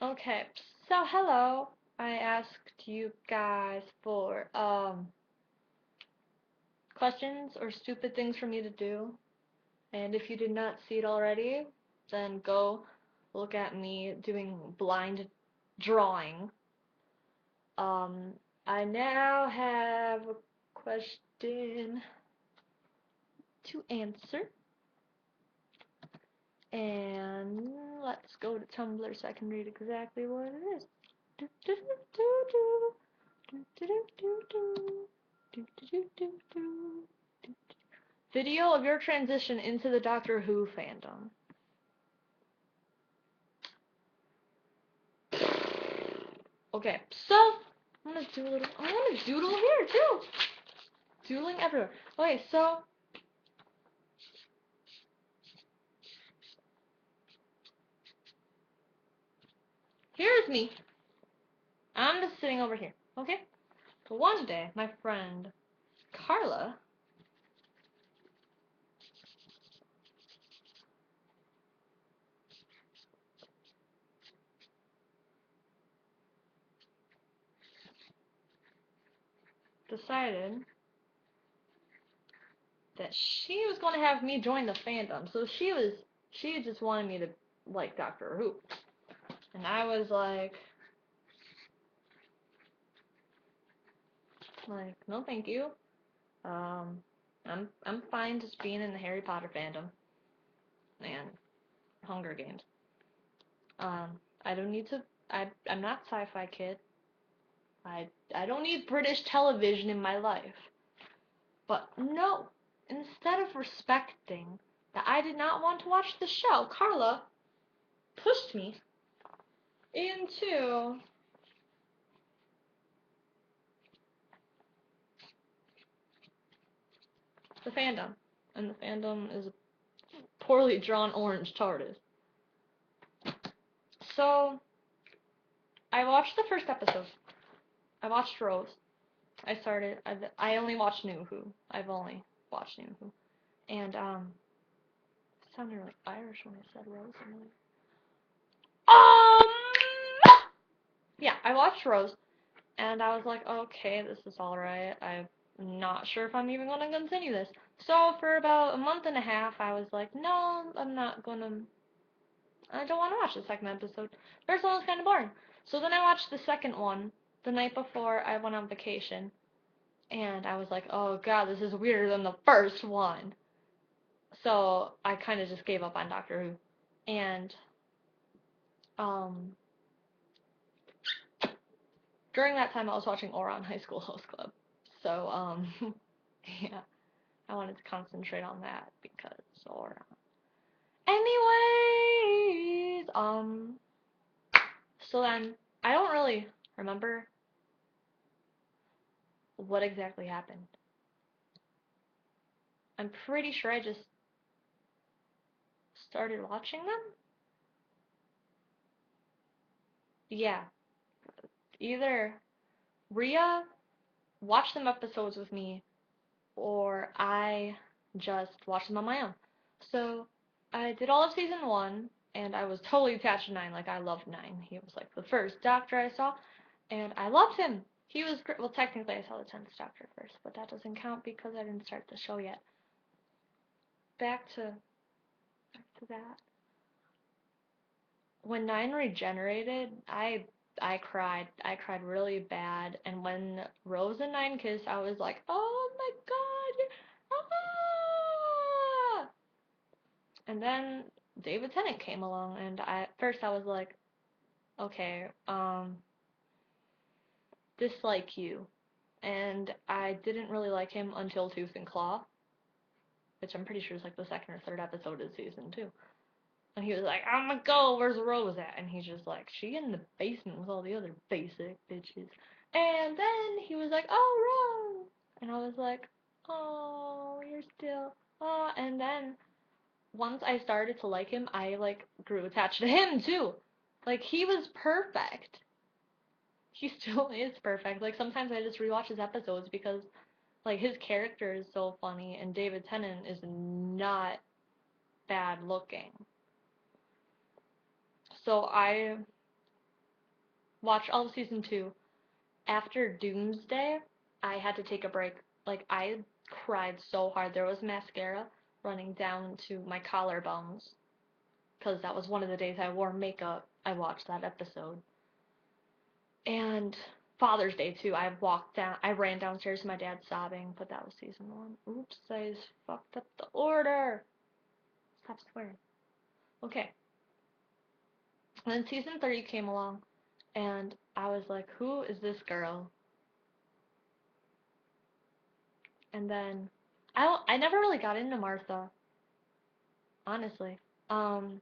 Okay, so hello. I asked you guys for questions or stupid things for me to do. And if you did not see it already, then go look at me doing blind drawing. Um I now have a question to answer. And let's go to Tumblr so I can read exactly what it is. Do, do, do, do, do. Do, do, do, do, do. Do, do, do, do, do. Video of your transition into the Doctor Who fandom. Okay, so I'm gonna doodle here too. Doodling everywhere. Okay, so here's me. I'm just sitting over here. Okay. So one day, my friend Carla decided that she was going to have me join the fandom. So she just wanted me to like Doctor Who. And I was like, no thank you. Um, I'm fine just being in the Harry Potter fandom and Hunger Games. I don't need to. I'm not sci-fi kid. I don't need British television in my life. But no, instead of respecting that I did not want to watch the show, Carla pushed me into the fandom, and the fandom is a poorly drawn orange TARDIS. So I watched the first episode. I watched Rose. I only watched New Who. I've only watched New Who. And, it sounded like Irish when I said Rose. Yeah, I watched Rose, and I was like, okay, this is alright. I'm not sure if I'm even gonna continue this. So for about a month and a half, I was like, no, I'm not gonna. I don't want to watch the second episode. First one was kind of boring. So then I watched the second one the night before I went on vacation, and I was like, oh god, this is weirder than the first one. So I kind of just gave up on Doctor Who. And um, during that time, I was watching Ouran High School Host Club. So yeah, I wanted to concentrate on that because Ouran. Anyways, so then I don't really remember what exactly happened. I'm pretty sure I just started watching them. Yeah, either Rhea watched some episodes with me, or I just watched them on my own. So I did all of season one, and I was totally attached to Nine. Like, I loved Nine. He was like the first Doctor I saw, and I loved him. He was great. Well, technically, I saw the 10th Doctor first, but that doesn't count because I didn't start the show yet. Back to that. When Nine regenerated, I cried. I cried really bad. And when Rose and Nine kissed, I was like, oh my god, ah! And then David Tennant came along, and at first I was like, okay, dislike you. And I didn't really like him until Tooth and Claw, which I'm pretty sure is like the second or third episode of season two. And he was like, I'm gonna go, where's Rose at? And he's just like, she in the basement with all the other basic bitches. And then he was like, oh, Rose! And I was like, oh, you're still, oh. And then once I started to like him, I like grew attached to him too. Like he was perfect. He still is perfect. Like sometimes I just rewatch his episodes because like his character is so funny and David Tennant is not bad looking. So I watched all of season 2. After Doomsday, I had to take a break. Like, I cried so hard. There was mascara running down to my collarbones because that was one of the days I wore makeup. I watched that episode. And Father's Day too. I ran downstairs to my dad sobbing, but that was season 1. Oops, I just fucked up the order. Stop swearing. Okay. And then season 3 came along, and I was like, who is this girl? And then I never really got into Martha, honestly. Um,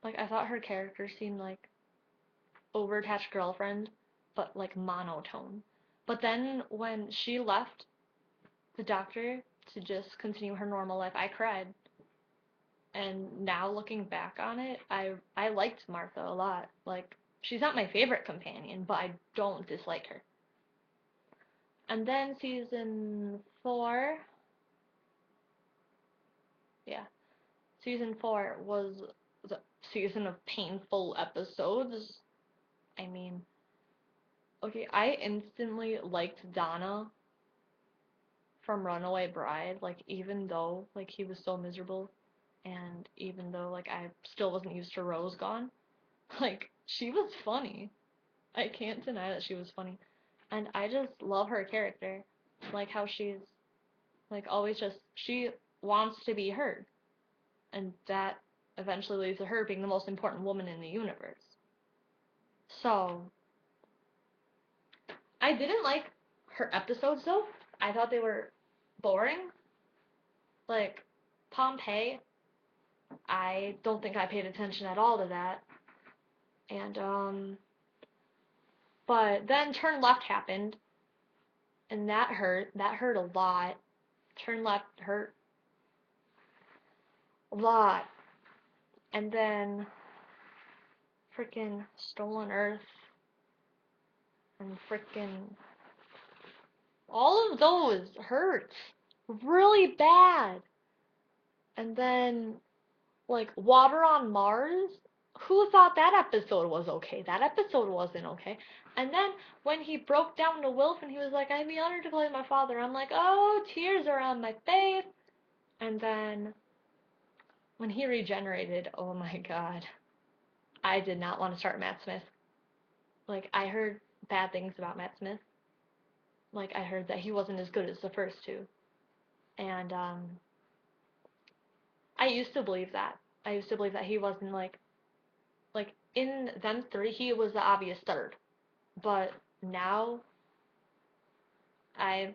like I thought her character seemed like overattached girlfriend, but like monotone. But then when she left the doctor to just continue her normal life, I cried. And now looking back on it, I liked Martha a lot. Like she's not my favorite companion, but I don't dislike her. And then season 4, yeah, season 4 was the season of painful episodes. I mean, okay, I instantly liked Donna from Runaway Bride, like even though like he was so miserable and even though like I still wasn't used to Rose gone, like she was funny. I can't deny that she was funny. And I just love her character. Like how she's like always just she wants to be heard. And that eventually leads to her being the most important woman in the universe. So I didn't like her episodes though. I thought they were boring. Like Pompeii, I don't think I paid attention at all to that. And but then Turn Left happened, and that hurt. That hurt a lot. Turn Left hurt a lot. And then freaking Stolen Earth and freaking all of those hurt really bad. And then like Water on Mars, who thought that episode was okay? That episode wasn't okay. And then when he broke down to Wilf and he was like, I'd be honored to play my father, I'm like, oh, tears are on my face. And then when he regenerated, oh my god. I did not want to start Matt Smith. Like, I heard bad things about Matt Smith. Like, I heard that he wasn't as good as the first two. And, I used to believe that. I used to believe that he wasn't, like, in them three, he was the obvious third. But now, I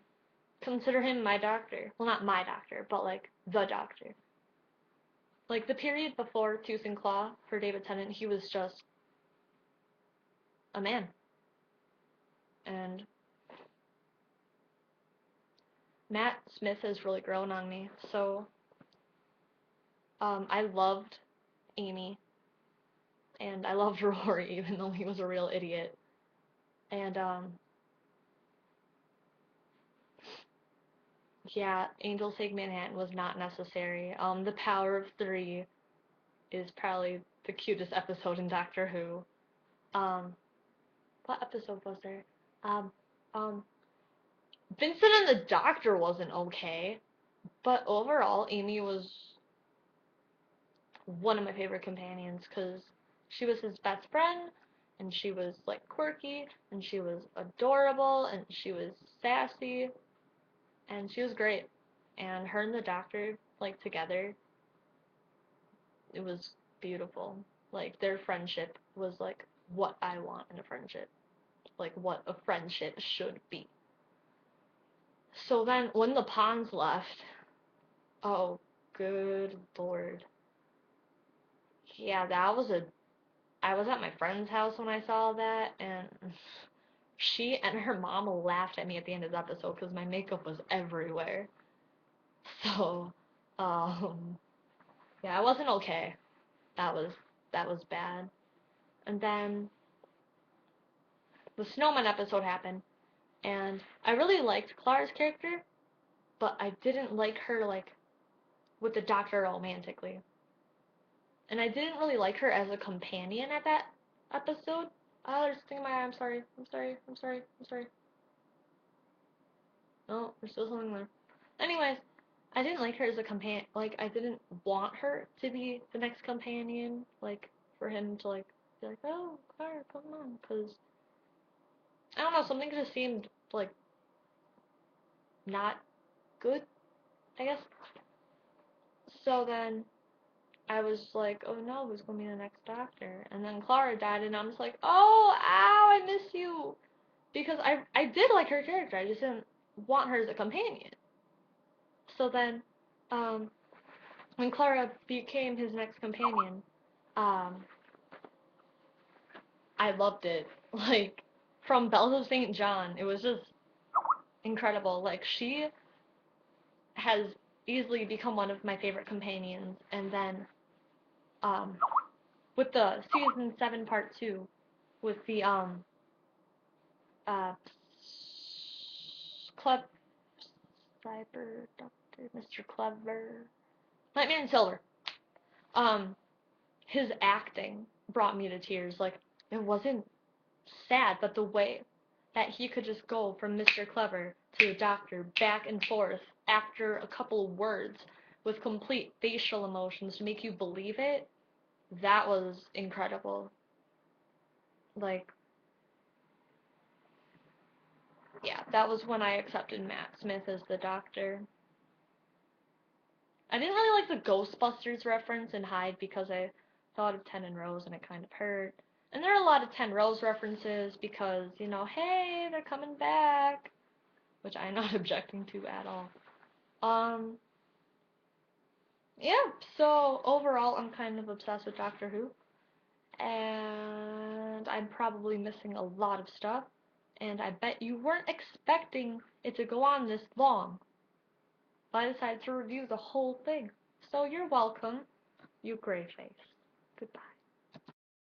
consider him my doctor. Well, not my doctor, but, like, the doctor. Like, the period before Tooth and Claw for David Tennant, he was just a man. And Matt Smith has really grown on me. So, I loved Amy, and I loved Rory, even though he was a real idiot. And, yeah, Angel Take Manhattan was not necessary. The Power of Three is probably the cutest episode in Doctor Who. Um, what episode was there? Um, um, Vincent and the Doctor wasn't okay, but overall, Amy was one of my favorite companions because she was his best friend, and she was like quirky, and she was adorable, and she was sassy, and she was great. And her and the doctor, like together, it was beautiful. Like their friendship was like what I want in a friendship, like what a friendship should be. So then when the Pawns left, oh, good lord. Yeah, that was a I was at my friend's house when I saw that, and she and her mom laughed at me at the end of the episode because my makeup was everywhere. So, um, yeah, I wasn't okay. That was that was bad. And then the snowman episode happened, and I really liked Clara's character, but I didn't like her like with the doctor romantically. and I didn't really like her as a companion at that episode. Oh, there's a thing in my eye. I'm sorry. I'm sorry. I'm sorry. I'm sorry. No, there's still something there. Anyways, I didn't like her as a companion. Like, I didn't want her to be the next companion. Like, for him to, like, be like, oh, Clara, come on. Because, I don't know, something just seemed, like, not good, I guess. So then, I was like, oh no, who's gonna be the next Doctor? And then Clara died, and I'm just like, oh, ow, I miss you. Because I did like her character, I just didn't want her as a companion. So then, um, when Clara became his next companion, um, I loved it. Like, from Bells of St. John, it was just incredible. Like, she has easily become one of my favorite companions, and then, um, with the season 7 part 2, with the, uh, Club Cyber Doctor, Mr. Clever, Nightman Silver. Um, his acting brought me to tears. Like, it wasn't sad, but the way that he could just go from Mr. Clever to the Doctor back and forth after a couple of words with complete facial emotions to make you believe it, that was incredible. Like, yeah, that was when I accepted Matt Smith as the Doctor. I didn't really like the Ghostbusters reference in Hyde because I thought of Ten and Rose and it kind of hurt. And there are a lot of Ten Rose references because, you know, hey, they're coming back, which I'm not objecting to at all. Um, yeah, so overall, I'm kind of obsessed with Doctor Who, and I'm probably missing a lot of stuff, and I bet you weren't expecting it to go on this long, but I decided to review the whole thing. So you're welcome, you gray face. Goodbye.